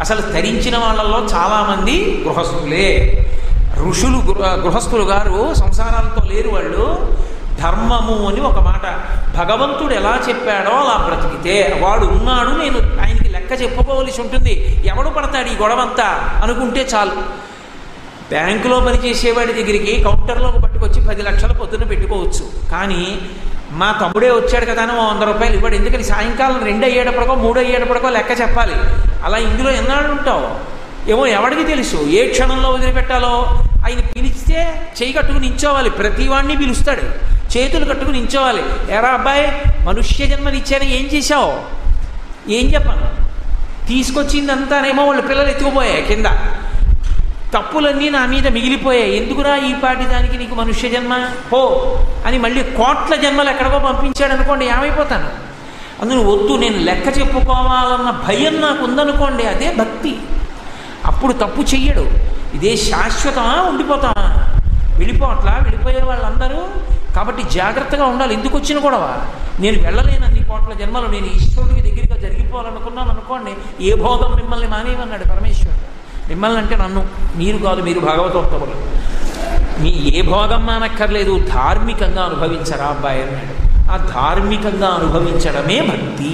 అసలు తరించిన వాళ్ళల్లో చాలామంది గృహస్థులే. ఋషులు గృహస్థులు గారు సంసారాలతో లేరు. వాళ్ళు ధర్మము అని ఒక మాట, భగవంతుడు ఎలా చెప్పాడో అలా బ్రతికితే వాడు ఉన్నాడు, నేను ఆయనకి లెక్క చెప్పుకోవలసి ఉంటుంది, ఎవడు పడతాడు ఈ గొడవంతా అనుకుంటే చాలు. బ్యాంకులో పనిచేసేవాడి దగ్గరికి కౌంటర్లోకి పట్టుకొచ్చి 10 లక్షలు పొద్దున్న పెట్టుకోవచ్చు. కానీ మా తమ్ముడే వచ్చాడు కదా అని 100 రూపాయలు ఇవ్వడు. ఎందుకని సాయంకాలం 2 అయ్యేటప్పటికో 3 అయ్యేటప్పటికో లెక్క చెప్పాలి. అలా ఇందులో ఎన్నాళ్ళు ఉంటావు ఏమో ఎవడికి తెలుసు, ఏ క్షణంలో వదిలిపెట్టాలో. ఆయన పిలిస్తే చేయి కట్టుకుని నించోవాలి, ప్రతివాడిని పిలుస్తాడు, చేతులు కట్టుకుని నించోవాలి. ఎరా అబ్బాయి, మనుష్య జన్మనిచ్చాను, ఏం చేశావు, ఏం చెప్పాను, తీసుకొచ్చిందంతానేమో వాళ్ళ పిల్లలు ఎత్తుకుపోయాయి కింద, తప్పులన్నీ నా మీద మిగిలిపోయాయి, ఎందుకురా ఈ పాటి దానికి నీకు మనుష్య జన్మ పో అని మళ్ళీ కోట్ల జన్మలు ఎక్కడికో పంపించాడు అనుకోండి, ఏమైపోతాను. అందులో వద్దు, నేను లెక్క చెప్పుకోవాలన్న భయం నాకు ఉందనుకోండి, అదే భక్తి. అప్పుడు తప్పు చెయ్యడు. ఇదే శాశ్వతమా, ఉండిపోతామా, వెళ్ళిపోయే వాళ్ళందరూ. కాబట్టి జాగ్రత్తగా ఉండాలి. ఎందుకు వచ్చిన గొడవ, నేను వెళ్ళలేను అన్ని కోట్ల జన్మలు, నేను ఈశ్వరుడికి దగ్గరగా జరిగిపోవాలనుకున్నాను అనుకోండి, ఏ భోగం మిమ్మల్ని మానేయమన్నాడు పరమేశ్వరుడు. మిమ్మల్ని అంటే నన్ను, మీరు కాదు, మీరు భాగవతోత్తములు, మీ ఏ భోగం మానక్కర్లేదు, ధార్మికంగా అనుభవించరా అబ్బాయి అన్నాడు. ఆ ధార్మికంగా అనుభవించడమే భక్తి.